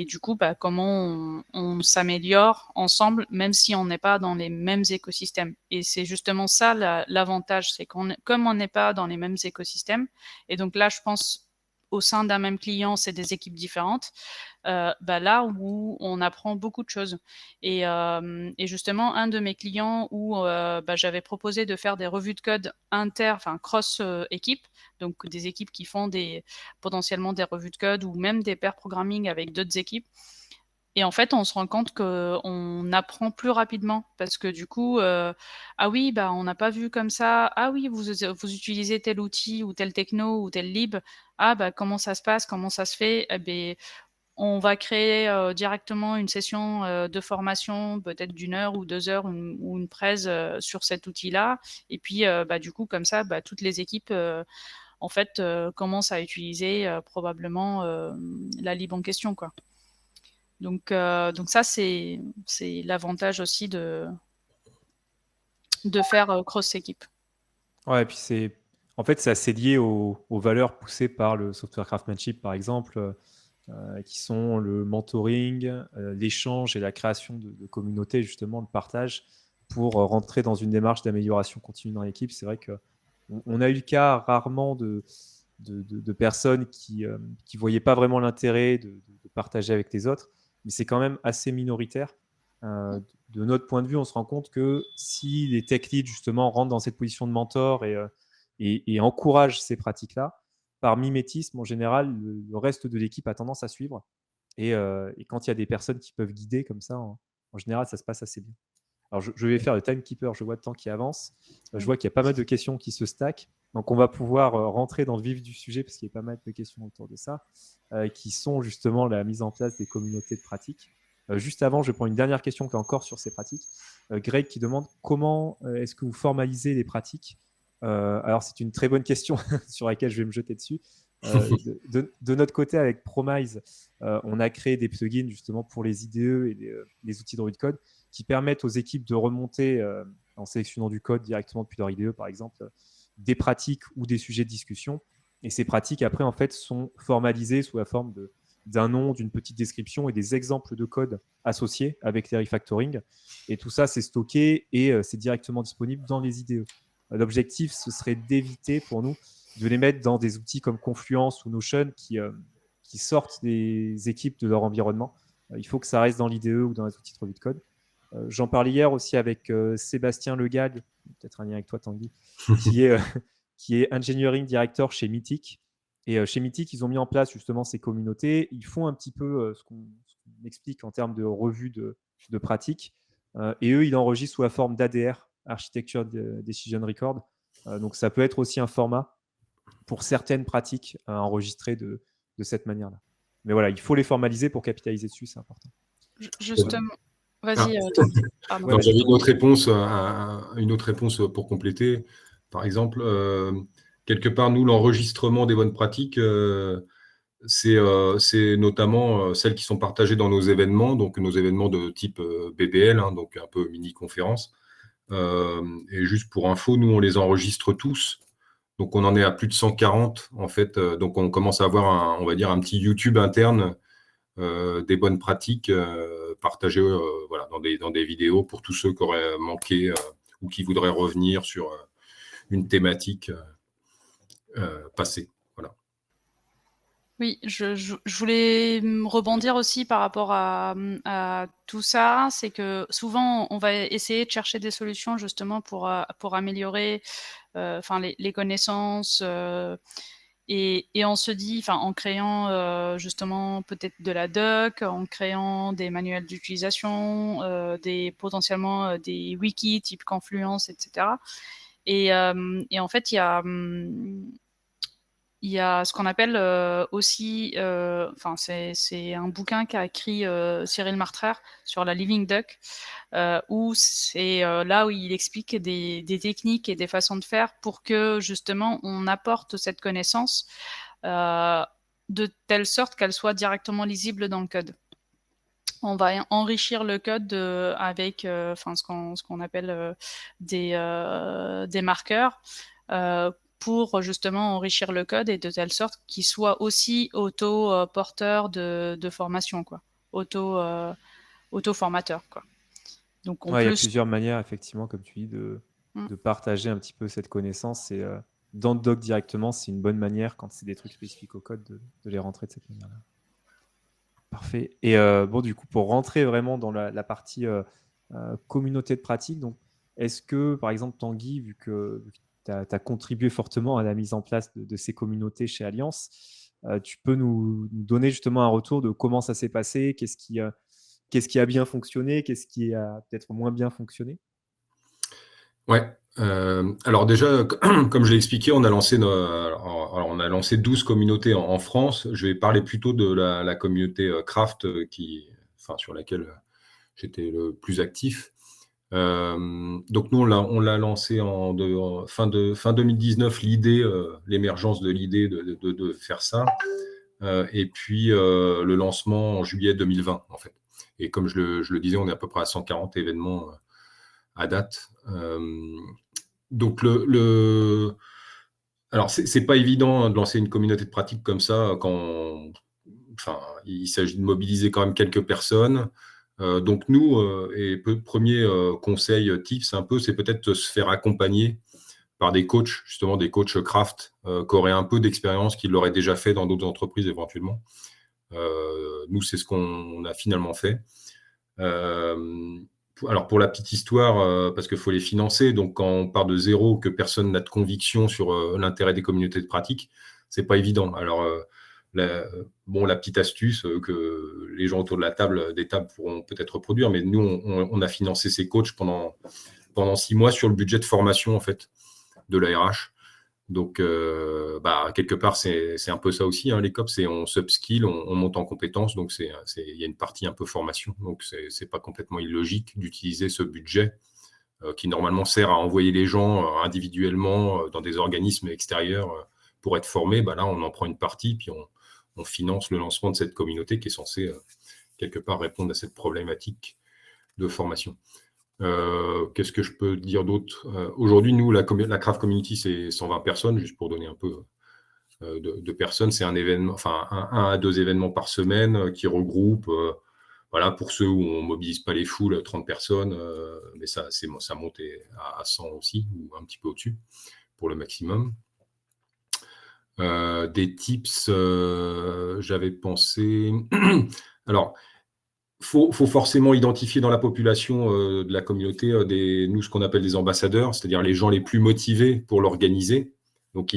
du coup, comment on s'améliore ensemble, même si on n'est pas dans les mêmes écosystèmes et c'est justement ça l'avantage, c'est comme on n'est pas dans les mêmes écosystèmes et donc là, je pense au sein d'un même client, c'est des équipes différentes, là où on apprend beaucoup de choses. Et justement, un de mes clients où j'avais proposé de faire des revues de code cross équipes, donc des équipes qui font potentiellement des revues de code ou même des pair programming avec d'autres équipes. Et en fait, on se rend compte qu'on apprend plus rapidement parce que du coup, ah oui, on n'a pas vu comme ça. Ah oui, vous utilisez tel outil ou tel techno ou tel lib. Ah comment ça se passe, comment ça se fait? Eh ben, on va créer directement une session de formation, peut-être d'1 heure ou 2 heures ou une presse sur cet outil-là. Et puis, du coup, comme ça, toutes les équipes, en fait, commencent à utiliser probablement la lib en question, quoi. Donc ça, c'est l'avantage aussi de faire cross-équipe. Ouais, et puis en fait, c'est assez lié aux valeurs poussées par le software craftsmanship, par exemple, qui sont le mentoring, l'échange et la création de communautés, justement, le partage, pour rentrer dans une démarche d'amélioration continue dans l'équipe. C'est vrai qu'on a eu le cas rarement de personnes qui ne voyaient pas vraiment l'intérêt de partager avec les autres, mais c'est quand même assez minoritaire. De notre point de vue, on se rend compte que si les tech leads, justement, rentrent dans cette position de mentor et encouragent ces pratiques-là, par mimétisme, en général, le reste de l'équipe a tendance à suivre. Et quand il y a des personnes qui peuvent guider comme ça, en général, ça se passe assez bien. Alors, je vais faire le timekeeper, je vois le temps qui avance. Je vois qu'il y a pas mal de questions qui se stackent. Donc, on va pouvoir rentrer dans le vif du sujet, parce qu'il y a pas mal de questions autour de ça, qui sont justement la mise en place des communautés de pratiques. Juste avant, je prends une dernière question qui est encore sur ces pratiques. Greg qui demande comment est-ce que vous formalisez les pratiques. Alors, c'est une très bonne question sur laquelle je vais me jeter dessus. De notre côté, avec Promise, on a créé des plugins justement pour les IDE et les outils de revue de code qui permettent aux équipes de remonter, en sélectionnant du code directement depuis leur IDE, par exemple, des pratiques ou des sujets de discussion. Et ces pratiques, après, en fait, sont formalisées sous la forme d'un nom, d'une petite description et des exemples de code associés avec les refactoring. Et tout ça, c'est stocké et c'est directement disponible dans les IDE. L'objectif, ce serait d'éviter pour nous de les mettre dans des outils comme Confluence ou Notion qui sortent des équipes de leur environnement. Il faut que ça reste dans l'IDE ou dans les outils de revue de code. J'en parlais hier aussi avec Sébastien Legal, peut-être un lien avec toi, Tanguy, qui est Engineering Director chez Mythic. Et chez Mythic, ils ont mis en place justement ces communautés. Ils font un petit peu ce qu'on explique en termes de revue de pratique. Et eux, ils enregistrent sous la forme d'ADR, Architecture Decision Record. Donc, ça peut être aussi un format pour certaines pratiques enregistrées de cette manière-là. Mais voilà, il faut les formaliser pour capitaliser dessus, c'est important. Justement, vas-y, Tanguy. Pardon. Ouais, j'avais une autre réponse pour compléter. Par exemple, quelque part, nous, l'enregistrement des bonnes pratiques, c'est notamment celles qui sont partagées dans nos événements, donc nos événements de type BBL, hein, donc un peu mini-conférence. Et juste pour info, nous, on les enregistre tous. Donc, on en est à plus de 140, en fait. Donc, on commence à avoir, on va dire, un petit YouTube interne des bonnes pratiques partagées voilà, dans des vidéos pour tous ceux qui auraient manqué ou qui voudraient revenir sur une thématique passée. Voilà. Oui, je voulais rebondir aussi par rapport à tout ça. C'est que souvent, on va essayer de chercher des solutions justement pour améliorer les connaissances. Et on se dit, en créant justement peut-être de la doc, en créant des manuels d'utilisation, potentiellement des wikis type Confluence, etc. Et en fait, il y a ce qu'on appelle aussi, c'est un bouquin qu'a écrit Cyril Martrer sur la Living Duck, où c'est là où il explique des techniques et des façons de faire pour que justement on apporte cette connaissance de telle sorte qu'elle soit directement lisible dans le code. On va enrichir le code avec ce qu'on appelle des marqueurs pour justement enrichir le code et de telle sorte qu'il soit aussi auto-porteur de formation, quoi. Auto-formateur, quoi. Donc il y a plusieurs manières, effectivement, comme tu dis, de partager un petit peu cette connaissance. dans le doc directement, c'est une bonne manière, quand c'est des trucs spécifiques au code, de les rentrer de cette manière-là. Parfait. Et bon, du coup, pour rentrer vraiment dans la partie communauté de pratique, donc, est-ce que, par exemple, Tanguy, vu que tu as contribué fortement à la mise en place de ces communautés chez Alliance, tu peux nous donner justement un retour de comment ça s'est passé, qu'est-ce qui a bien fonctionné, qu'est-ce qui a peut-être moins bien fonctionné? Ouais. Alors déjà, comme je l'ai expliqué, on a lancé 12 communautés en France. Je vais parler plutôt de la communauté Craft sur laquelle j'étais le plus actif. Donc nous, on l'a lancé fin 2019, l'émergence de l'idée de faire ça. Et puis le lancement en juillet 2020, en fait. Et comme je le disais, on est à peu près à 140 événements à date. Donc alors c'est pas évident de lancer une communauté de pratique comme ça il s'agit de mobiliser quand même quelques personnes. Donc nous, premier conseil, tips un peu, c'est peut-être de se faire accompagner par des coachs, justement des coachs craft, qui auraient un peu d'expérience, qui l'auraient déjà fait dans d'autres entreprises éventuellement. Nous, c'est ce qu'on a finalement fait. Alors pour la petite histoire, parce qu'il faut les financer, donc quand on part de zéro, que personne n'a de conviction sur l'intérêt des communautés de pratique, c'est pas évident. Alors la petite astuce que les gens autour de des tables pourront peut-être reproduire, mais nous on a financé ces coachs pendant 6 mois sur le budget de formation en fait de la RH. Donc, quelque part, c'est un peu ça aussi, hein, les COP, c'est on s'upskill, on monte en compétences, donc il y a une partie un peu formation, donc c'est pas complètement illogique d'utiliser ce budget qui normalement sert à envoyer les gens individuellement dans des organismes extérieurs pour être formés. Là, on en prend une partie, puis on finance le lancement de cette communauté qui est censée quelque part répondre à cette problématique de formation. Qu'est-ce que je peux dire d'autre? Aujourd'hui, nous, la Craft Community, c'est 120 personnes, juste pour donner un peu de personnes. C'est un événement, un à 2 événements par semaine qui regroupent, pour ceux où on ne mobilise pas les foules, 30 personnes, mais ça monte à 100 aussi, ou un petit peu au-dessus, pour le maximum. Des tips, j'avais pensé... Alors, faut forcément identifier dans la population de la communauté nous ce qu'on appelle des ambassadeurs, c'est-à-dire les gens les plus motivés pour l'organiser. Donc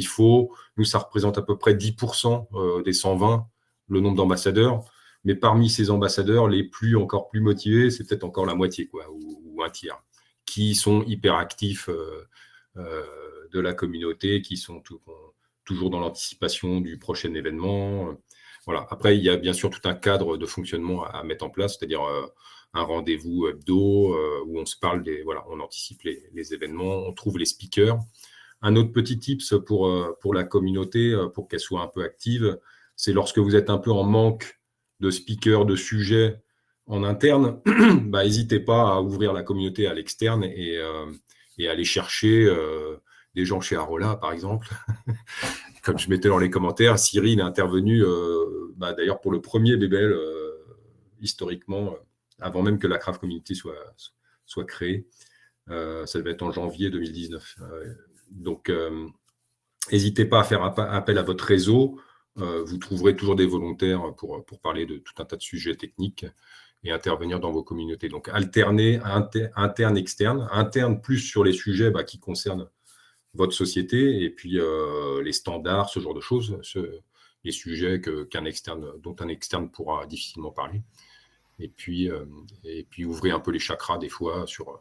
nous ça représente à peu près 10% des 120, le nombre d'ambassadeurs. Mais parmi ces ambassadeurs, les encore plus motivés, c'est peut-être encore la moitié, quoi, ou un tiers, qui sont hyper actifs de la communauté, qui sont toujours dans l'anticipation du prochain événement. Voilà. Après, il y a bien sûr tout un cadre de fonctionnement à mettre en place, c'est-à-dire un rendez-vous hebdo où on se parle on anticipe les événements, on trouve les speakers. Un autre petit tips pour la communauté, pour qu'elle soit un peu active, c'est lorsque vous êtes un peu en manque de speakers, de sujets en interne, n'hésitez pas à ouvrir la communauté à l'externe et aller chercher des gens chez Arola, par exemple. Comme je mettais dans les commentaires, Cyril est intervenu d'ailleurs pour le premier BBL historiquement, avant même que la Craft Community soit créée. Ça devait être en janvier 2019. Donc, n'hésitez pas à faire appel à votre réseau. Vous trouverez toujours des volontaires pour parler de tout un tas de sujets techniques et intervenir dans vos communautés. Donc, alterner interne, externe. Interne plus sur les sujets qui concernent votre société, et puis les standards, ce genre de choses, les sujets dont un externe pourra difficilement parler. Et puis ouvrez un peu les chakras des fois sur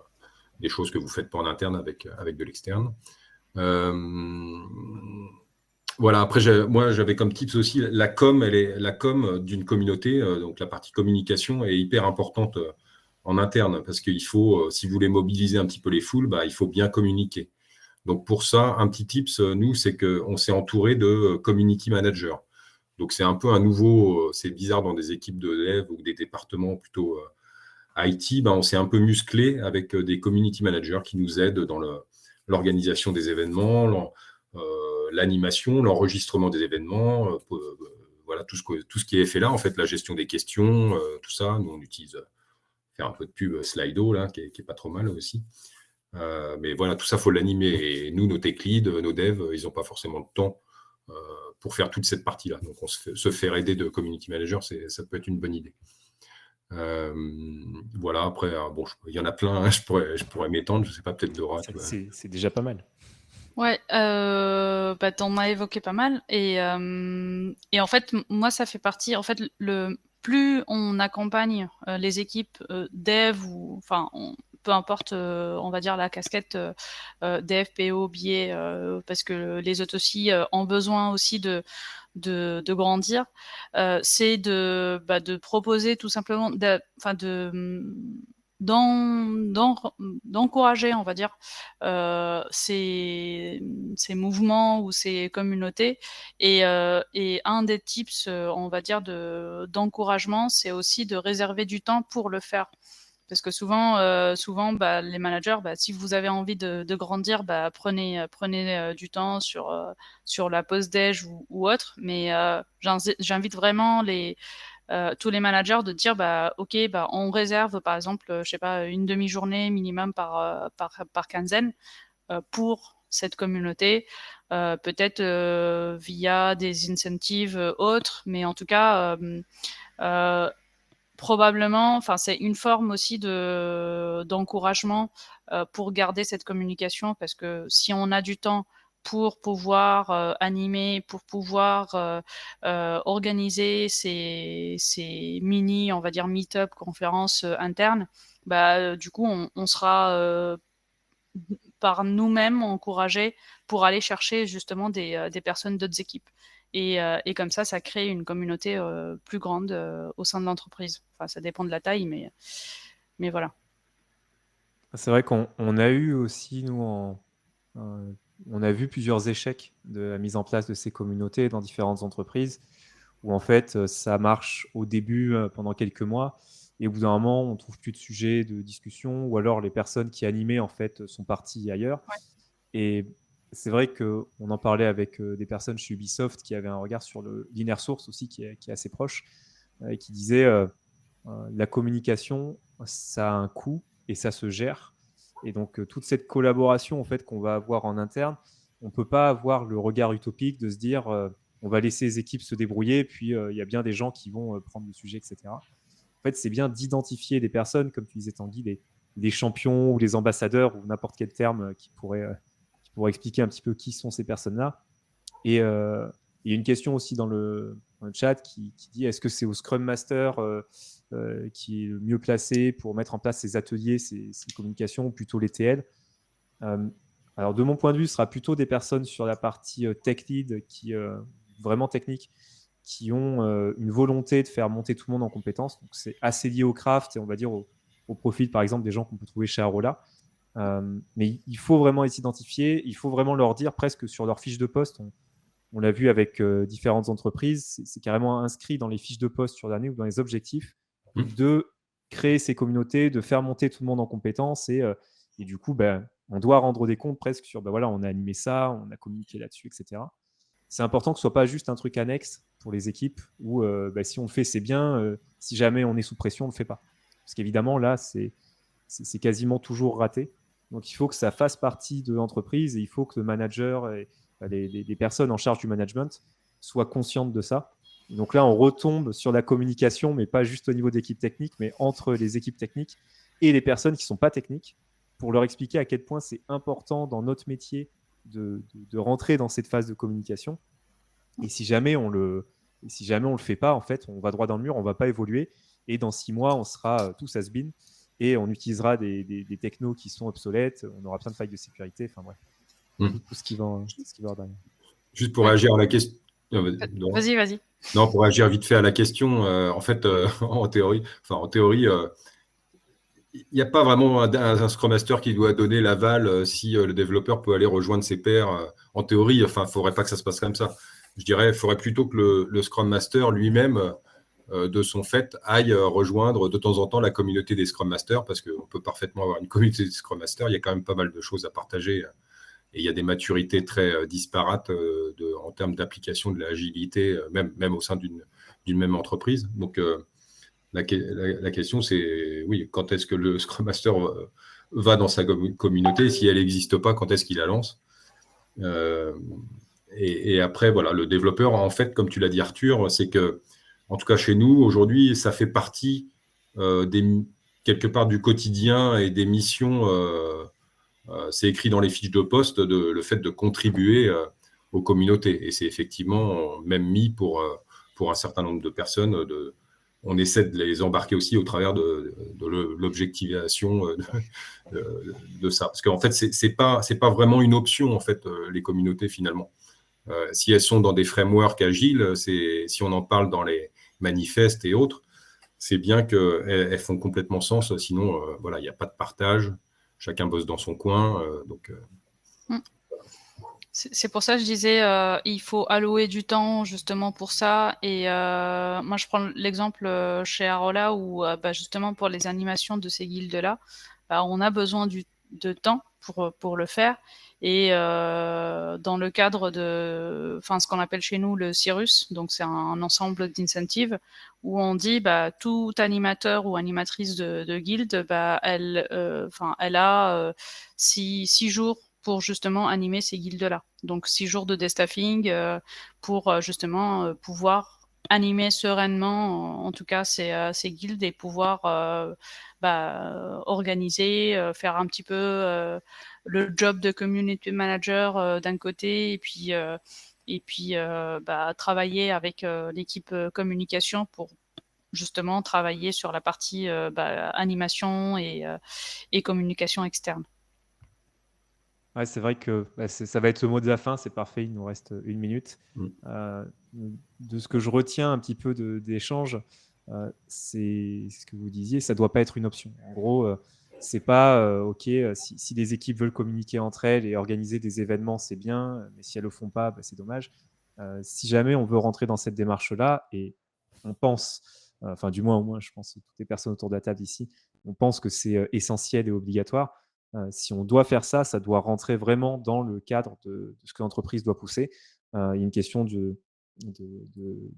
des choses que vous ne faites pas en interne avec de l'externe. Voilà, après, moi, j'avais comme tips aussi, la com d'une communauté, donc la partie communication est hyper importante en interne, parce qu'il faut, si vous voulez mobiliser un petit peu les foules, il faut bien communiquer. Donc pour ça, un petit tips, nous, c'est qu'on s'est entouré de community managers. Donc c'est un peu un nouveau, c'est bizarre dans des équipes de dev ou des départements plutôt IT, on s'est un peu musclé avec des community managers qui nous aident dans l'organisation des événements, l'animation, l'enregistrement des événements, voilà tout ce qui est fait là, en fait, la gestion des questions, tout ça. Nous, on utilise, faire un peu de pub Slido, là, qui est pas trop mal aussi. Mais voilà, tout ça, il faut l'animer. Et nous, nos tech leads, nos devs, ils n'ont pas forcément de temps pour faire toute cette partie-là. Donc, se faire aider de community manager, ça peut être une bonne idée. Voilà, après, bon, il y en a plein, hein, je pourrais m'étendre, je ne sais pas, peut-être Dora. C'est déjà pas mal. Ouais, t'en as évoqué pas mal. Et en fait, moi, ça fait partie. En fait, plus on accompagne les équipes dev ou, enfin, peu importe, on va dire la casquette dev, PO, BA, parce que les autres aussi ont besoin aussi de grandir, c'est de proposer tout simplement, d'encourager, on va dire, ces mouvements ou ces communautés. Et un des tips, on va dire, d'encouragement, c'est aussi de réserver du temps pour le faire. Parce que souvent, les managers, si vous avez envie de grandir, prenez du temps sur la pause déj ou autre. Mais j'invite vraiment tous les managers de dire, OK, on réserve par exemple, je sais pas, une demi-journée minimum par quinzaine pour cette communauté, peut-être via des incentives autres, mais en tout cas, probablement, enfin, c'est une forme aussi d'encouragement pour garder cette communication, parce que si on a du temps pour pouvoir animer, pour pouvoir organiser ces mini, on va dire, meet-up, conférences internes, du coup, on sera par nous-mêmes encouragés pour aller chercher justement des personnes d'autres équipes. Et comme ça crée une communauté plus grande au sein de l'entreprise. Enfin, ça dépend de la taille, mais voilà. C'est vrai qu'on a eu aussi, nous, on a vu plusieurs échecs de la mise en place de ces communautés dans différentes entreprises, où en fait, ça marche au début pendant quelques mois, et au bout d'un moment, on ne trouve plus de sujet de discussion, ou alors les personnes qui animaient, en fait, sont parties ailleurs. Ouais. Et c'est vrai qu'on en parlait avec des personnes chez Ubisoft qui avaient un regard sur l'inner source aussi, qui est assez proche, et qui disait la communication, ça a un coût et ça se gère. Et donc, toute cette collaboration en fait, qu'on va avoir en interne, on ne peut pas avoir le regard utopique de se dire on va laisser les équipes se débrouiller, puis il y a bien des gens qui vont prendre le sujet, etc. En fait, c'est bien d'identifier des personnes, comme tu disais Tanguy, des champions ou les ambassadeurs ou n'importe quel terme qui pourrait expliquer un petit peu qui sont ces personnes-là. Et il y a une question aussi dans le chat qui dit est-ce que c'est au Scrum Master qui est le mieux placé pour mettre en place ces ateliers, ces communications, ou plutôt les TL? Alors, de mon point de vue, ce sera plutôt des personnes sur la partie tech lead, vraiment technique, qui ont une volonté de faire monter tout le monde en compétences. Donc, c'est assez lié au craft et on va dire au profil, par exemple, des gens qu'on peut trouver chez Arola. Mais il faut vraiment les identifier, il faut vraiment leur dire presque sur leur fiche de poste. On l'a vu avec différentes entreprises, c'est carrément inscrit dans les fiches de poste sur l'année ou dans les objectifs de créer ces communautés, de faire monter tout le monde en compétences et du coup, on doit rendre des comptes presque sur voilà, on a animé ça, on a communiqué là-dessus, etc. C'est important que ce ne soit pas juste un truc annexe pour les équipes où si on le fait, c'est bien, si jamais on est sous pression, on ne le fait pas. Parce qu'évidemment, là, c'est quasiment toujours raté. Donc, il faut que ça fasse partie de l'entreprise et il faut que le manager et les personnes en charge du management soient conscientes de ça. Et donc là, on retombe sur la communication, mais pas juste au niveau d'équipe technique, mais entre les équipes techniques et les personnes qui ne sont pas techniques, pour leur expliquer à quel point c'est important dans notre métier de rentrer dans cette phase de communication. Et si jamais on le fait pas, en fait, on va droit dans le mur, on va pas évoluer. Et dans 6 mois, on sera tous has-been et on utilisera des technos qui sont obsolètes, on aura plein de failles de sécurité, enfin bref, tout ce qui va derrière. Juste pour réagir à la question. Vas-y. Non, pour réagir vite fait à la question, en fait, en théorie, il n'y a pas vraiment un Scrum Master qui doit donner l'aval si le développeur peut aller rejoindre ses pairs. En théorie, il ne faudrait pas que ça se passe comme ça. Je dirais qu'il faudrait plutôt que le Scrum Master lui-même, de son fait, aille rejoindre de temps en temps la communauté des Scrum Masters, parce qu'on peut parfaitement avoir une communauté des Scrum Masters. Il y a quand même pas mal de choses à partager. Et il y a des maturités très disparates en termes d'application de l'agilité, même au sein d'une même entreprise. Donc, la question, c'est, oui, quand est-ce que le Scrum Master va dans sa communauté. Si elle n'existe pas, quand est-ce qu'il la lance? Et après, voilà, le développeur, en fait, comme tu l'as dit, Arthur, c'est que, en tout cas chez nous, aujourd'hui, ça fait partie quelque part du quotidien et des missions. C'est écrit dans les fiches de poste, le fait de contribuer aux communautés. Et c'est effectivement même mis pour un certain nombre de personnes. On essaie de les embarquer aussi au travers de l'objectivation de ça. Parce qu'en fait, c'est pas vraiment une option, en fait, les communautés, finalement. Si elles sont dans des frameworks agiles, si on en parle dans les manifestes et autres, c'est bien qu'elles font complètement sens. Sinon, voilà, il n'y a pas de partage. Chacun bosse dans son coin. C'est pour ça que je disais, il faut allouer du temps justement pour ça. Et moi, je prends l'exemple chez Arola où justement pour les animations de ces guildes-là, on a besoin de temps pour le faire. Et dans le cadre de ce qu'on appelle chez nous le Cirrus, donc c'est un ensemble d'incentives où on dit tout animateur ou animatrice de guilde, elle a 6 jours pour justement animer ces guildes-là. Donc 6 jours de déstaffing pour justement pouvoir animer sereinement, en tout cas ces guildes, et pouvoir organiser, faire un petit peu le job de community manager d'un côté, et puis travailler avec l'équipe communication pour justement travailler sur la partie animation et communication externe. Ouais, c'est vrai que ça va être le mot de la fin, c'est parfait, il nous reste 1 minute. De ce que je retiens un petit peu d'échange, c'est ce que vous disiez, ça ne doit pas être une option. En gros, c'est pas OK, si les équipes veulent communiquer entre elles et organiser des événements, c'est bien, mais si elles ne le font pas, c'est dommage. Si jamais on veut rentrer dans cette démarche-là, et on pense, du moins je pense que toutes les personnes autour de la table ici, on pense que c'est essentiel et obligatoire. Si on doit faire ça, ça doit rentrer vraiment dans le cadre de ce que l'entreprise doit pousser. Il y a une question de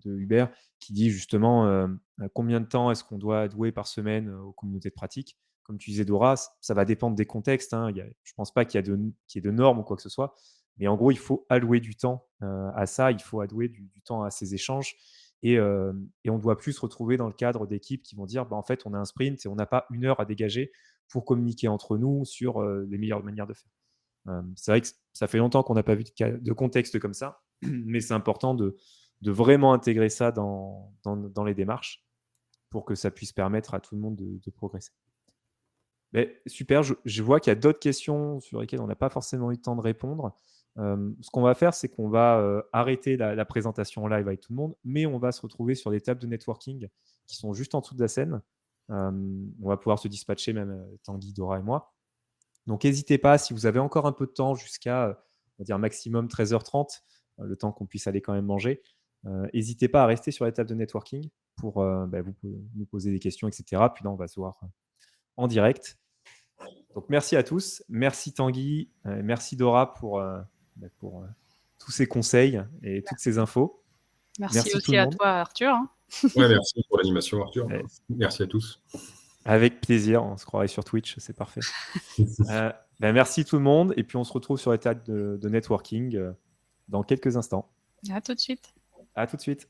Hubert qui dit justement combien de temps est-ce qu'on doit allouer par semaine aux communautés de pratique. Comme tu disais, Dora, ça va dépendre des contextes. Je ne pense pas qu'il y ait de normes ou quoi que ce soit. Mais en gros, il faut allouer du temps à ça. Il faut allouer du temps à ces échanges. Et on ne doit plus se retrouver dans le cadre d'équipes qui vont dire en fait, on a un sprint et on n'a pas 1 heure à dégager pour communiquer entre nous sur les meilleures manières de faire. C'est vrai que ça fait longtemps qu'on n'a pas vu de contexte comme ça, mais c'est important de vraiment intégrer ça dans les démarches pour que ça puisse permettre à tout le monde de progresser. Mais super, je vois qu'il y a d'autres questions sur lesquelles on n'a pas forcément eu le temps de répondre. Ce qu'on va faire, c'est qu'on va arrêter la présentation live avec tout le monde, mais on va se retrouver sur des tables de networking qui sont juste en dessous de la scène. On va pouvoir se dispatcher, même Tanguy, Dora et moi. Donc n'hésitez pas, si vous avez encore un peu de temps jusqu'à on va dire maximum 13h30, le temps qu'on puisse aller quand même manger, n'hésitez pas à rester sur les tables de networking pour vous nous poser des questions, etc. Puis là, on va se voir en direct. Donc merci à tous, merci Tanguy, merci Dora pour tous ces conseils et toutes ces infos. Merci aussi à toi, Arthur. Ouais, merci pour l'animation, Arthur. Merci à tous. Avec plaisir, on se croirait sur Twitch, c'est parfait. Merci tout le monde, et puis on se retrouve sur les tables de networking dans quelques instants. À tout de suite. À tout de suite.